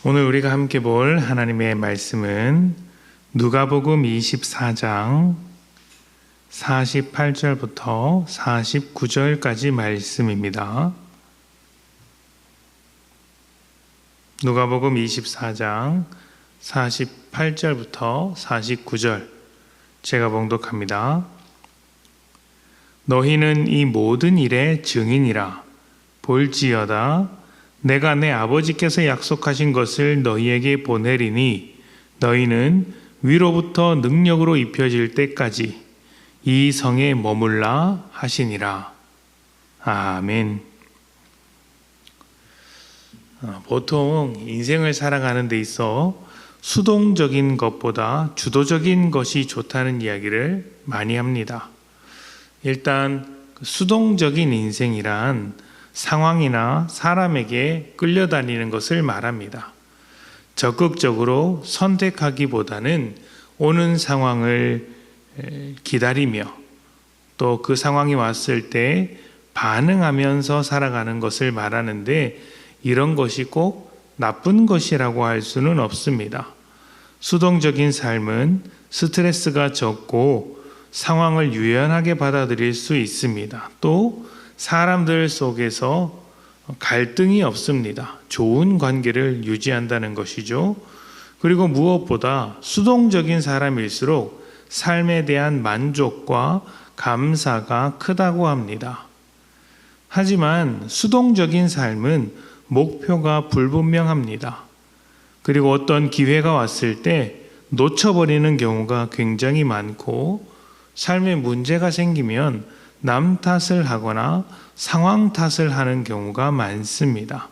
오늘 우리가 함께 볼 하나님의 말씀은 누가복음 24장 48절부터 49절까지 말씀입니다. 누가복음 24장 48절부터 49절 제가 봉독합니다. 너희는 이 모든 일의 증인이라. 볼지어다 내가 내 아버지께서 약속하신 것을 너희에게 보내리니 너희는 위로부터 능력으로 입혀질 때까지 이 성에 머물라 하시니라. 아멘. 보통 인생을 살아가는 데 있어 수동적인 것보다 주도적인 것이 좋다는 이야기를 많이 합니다. 일단 수동적인 인생이란 상황이나 사람에게 끌려다니는 것을 말합니다. 적극적으로 선택하기보다는 오는 상황을 기다리며 또 그 상황이 왔을 때 반응하면서 살아가는 것을 말하는데 이런 것이 꼭 나쁜 것이라고 할 수는 없습니다. 수동적인 삶은 스트레스가 적고 상황을 유연하게 받아들일 수 있습니다. 또 사람들 속에서 갈등이 없습니다. 좋은 관계를 유지한다는 것이죠. 그리고 무엇보다 수동적인 사람일수록 삶에 대한 만족과 감사가 크다고 합니다. 하지만 수동적인 삶은 목표가 불분명합니다. 그리고 어떤 기회가 왔을 때 놓쳐버리는 경우가 굉장히 많고 삶에 문제가 생기면 남 탓을 하거나 상황 탓을 하는 경우가 많습니다.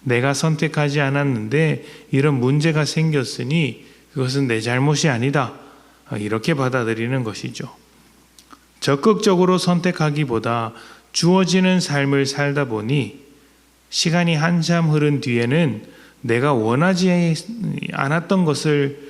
내가 선택하지 않았는데 이런 문제가 생겼으니 그것은 내 잘못이 아니다. 이렇게 받아들이는 것이죠. 적극적으로 선택하기보다 주어지는 삶을 살다 보니 시간이 한참 흐른 뒤에는 내가 원하지 않았던 것을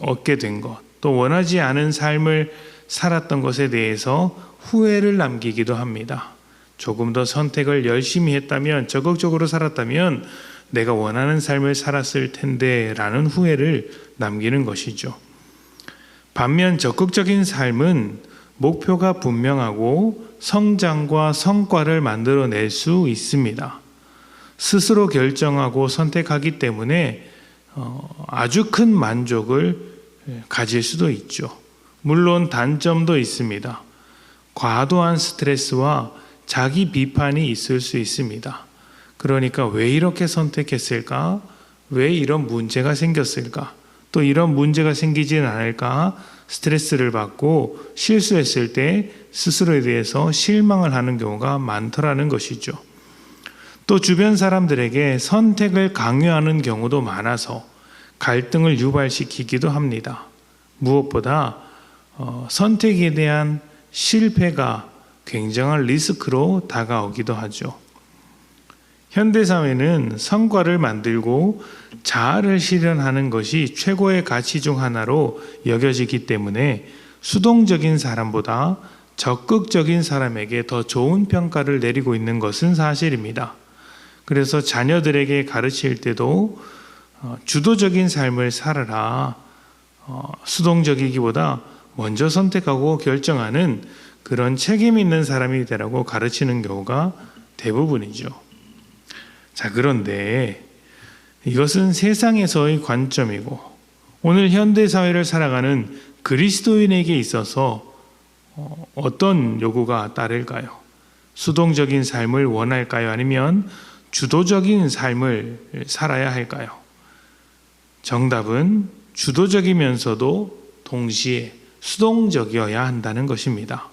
얻게 된 것, 또 원하지 않은 삶을 살았던 것에 대해서 후회를 남기기도 합니다. 조금 더 선택을 열심히 했다면, 적극적으로 살았다면 내가 원하는 삶을 살았을 텐데 라는 후회를 남기는 것이죠. 반면 적극적인 삶은 목표가 분명하고 성장과 성과를 만들어낼 수 있습니다. 스스로 결정하고 선택하기 때문에 아주 큰 만족을 가질 수도 있죠. 물론 단점도 있습니다. 과도한 스트레스와 자기 비판이 있을 수 있습니다. 그러니까 왜 이렇게 선택했을까? 왜 이런 문제가 생겼을까? 또 이런 문제가 생기진 않을까? 스트레스를 받고 실수했을 때 스스로에 대해서 실망을 하는 경우가 많더라는 것이죠. 또 주변 사람들에게 선택을 강요하는 경우도 많아서 갈등을 유발시키기도 합니다. 무엇보다 선택에 대한 실패가 굉장한 리스크로 다가오기도 하죠. 현대사회는 성과를 만들고 자아를 실현하는 것이 최고의 가치 중 하나로 여겨지기 때문에 수동적인 사람보다 적극적인 사람에게 더 좋은 평가를 내리고 있는 것은 사실입니다. 그래서 자녀들에게 가르칠 때도 주도적인 삶을 살아라, 수동적이기보다 먼저 선택하고 결정하는 그런 책임 있는 사람이 되라고 가르치는 경우가 대부분이죠. 자, 그런데 이것은 세상에서의 관점이고 오늘 현대사회를 살아가는 그리스도인에게 있어서 어떤 요구가 따를까요? 수동적인 삶을 원할까요? 아니면 주도적인 삶을 살아야 할까요? 정답은 주도적이면서도 동시에 수동적이어야 한다는 것입니다.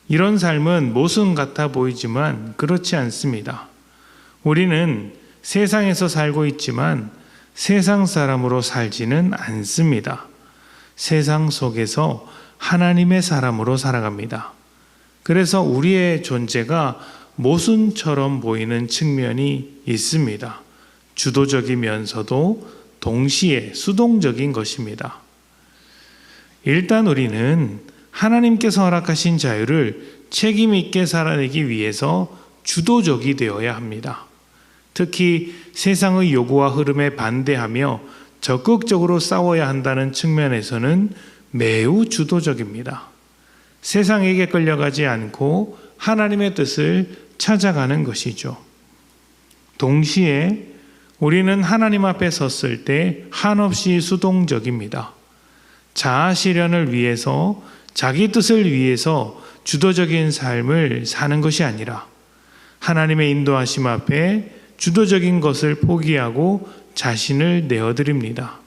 이런 삶은 모순 같아 보이지만 그렇지 않습니다. 우리는 세상에서 살고 있지만 세상 사람으로 살지는 않습니다. 세상 속에서 하나님의 사람으로 살아갑니다. 그래서 우리의 존재가 모순처럼 보이는 측면이 있습니다. 주도적이면서도 동시에 수동적인 것입니다. 일단 우리는 하나님께서 허락하신 자유를 책임 있게 살아내기 위해서 주도적이 되어야 합니다. 특히 세상의 요구와 흐름에 반대하며 적극적으로 싸워야 한다는 측면에서는 매우 주도적입니다. 세상에게 끌려가지 않고 하나님의 뜻을 찾아가는 것이죠. 동시에 우리는 하나님 앞에 섰을 때 한없이 수동적입니다. 자아 실현을 위해서, 자기 뜻을 위해서 주도적인 삶을 사는 것이 아니라 하나님의 인도하심 앞에 주도적인 것을 포기하고 자신을 내어드립니다.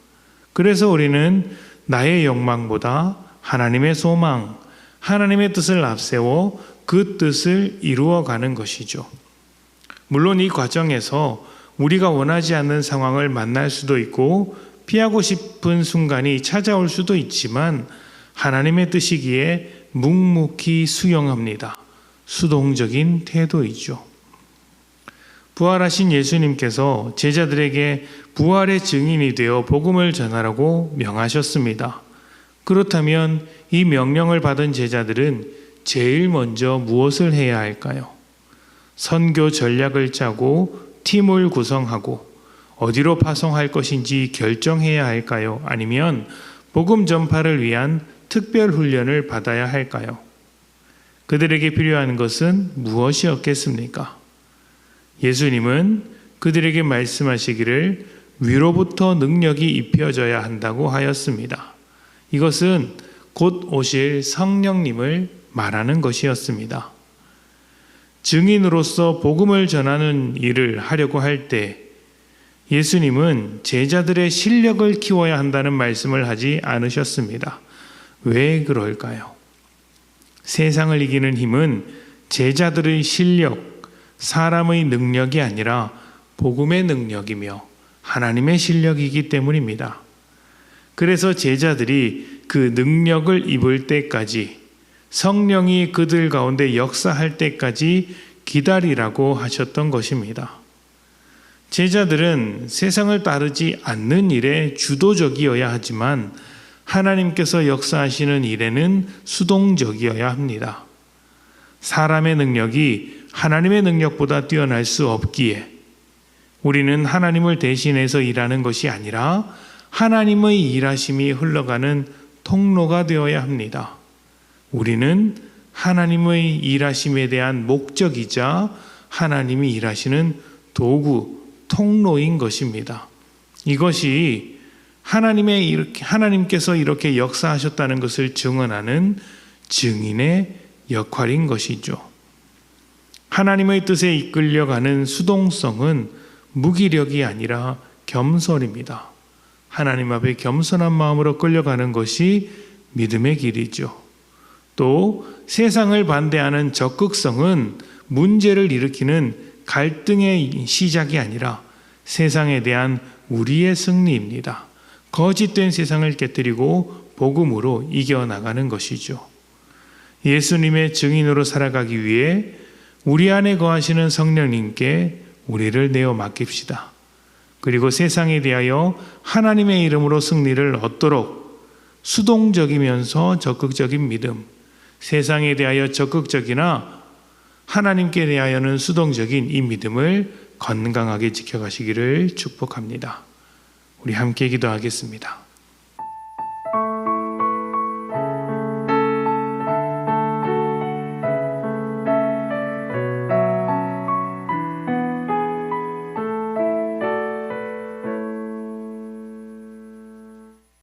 그래서 우리는 나의 욕망보다 하나님의 소망, 하나님의 뜻을 앞세워 그 뜻을 이루어가는 것이죠. 물론 이 과정에서 우리가 원하지 않는 상황을 만날 수도 있고 피하고 싶은 순간이 찾아올 수도 있지만 하나님의 뜻이기에 묵묵히 수용합니다. 수동적인 태도이죠. 부활하신 예수님께서 제자들에게 부활의 증인이 되어 복음을 전하라고 명하셨습니다. 그렇다면 이 명령을 받은 제자들은 제일 먼저 무엇을 해야 할까요? 선교 전략을 짜고 팀을 구성하고 어디로 파송할 것인지 결정해야 할까요? 아니면 복음 전파를 위한 특별 훈련을 받아야 할까요? 그들에게 필요한 것은 무엇이었겠습니까? 예수님은 그들에게 말씀하시기를 위로부터 능력이 입혀져야 한다고 하였습니다. 이것은 곧 오실 성령님을 말하는 것이었습니다. 증인으로서 복음을 전하는 일을 하려고 할 때 예수님은 제자들의 실력을 키워야 한다는 말씀을 하지 않으셨습니다. 왜 그럴까요? 세상을 이기는 힘은 제자들의 실력, 사람의 능력이 아니라 복음의 능력이며 하나님의 실력이기 때문입니다. 그래서 제자들이 그 능력을 입을 때까지, 성령이 그들 가운데 역사할 때까지 기다리라고 하셨던 것입니다. 제자들은 세상을 따르지 않는 일에 주도적이어야 하지만 하나님께서 역사하시는 일에는 수동적이어야 합니다. 사람의 능력이 하나님의 능력보다 뛰어날 수 없기에 우리는 하나님을 대신해서 일하는 것이 아니라 하나님의 일하심이 흘러가는 통로가 되어야 합니다. 우리는 하나님의 일하심에 대한 목적이자 하나님이 일하시는 도구, 통로인 것입니다. 이것이 하나님께서 이렇게 역사하셨다는 것을 증언하는 증인의 역할인 것이죠. 하나님의 뜻에 이끌려가는 수동성은 무기력이 아니라 겸손입니다. 하나님 앞에 겸손한 마음으로 끌려가는 것이 믿음의 길이죠. 또 세상을 반대하는 적극성은 문제를 일으키는 갈등의 시작이 아니라 세상에 대한 우리의 승리입니다. 거짓된 세상을 깨뜨리고 복음으로 이겨나가는 것이죠. 예수님의 증인으로 살아가기 위해 우리 안에 거하시는 성령님께 우리를 내어 맡깁시다. 그리고 세상에 대하여 하나님의 이름으로 승리를 얻도록 수동적이면서 적극적인 믿음, 세상에 대하여 적극적이나 하나님께 대하여는 수동적인 이 믿음을 건강하게 지켜가시기를 축복합니다. 우리 함께 기도하겠습니다.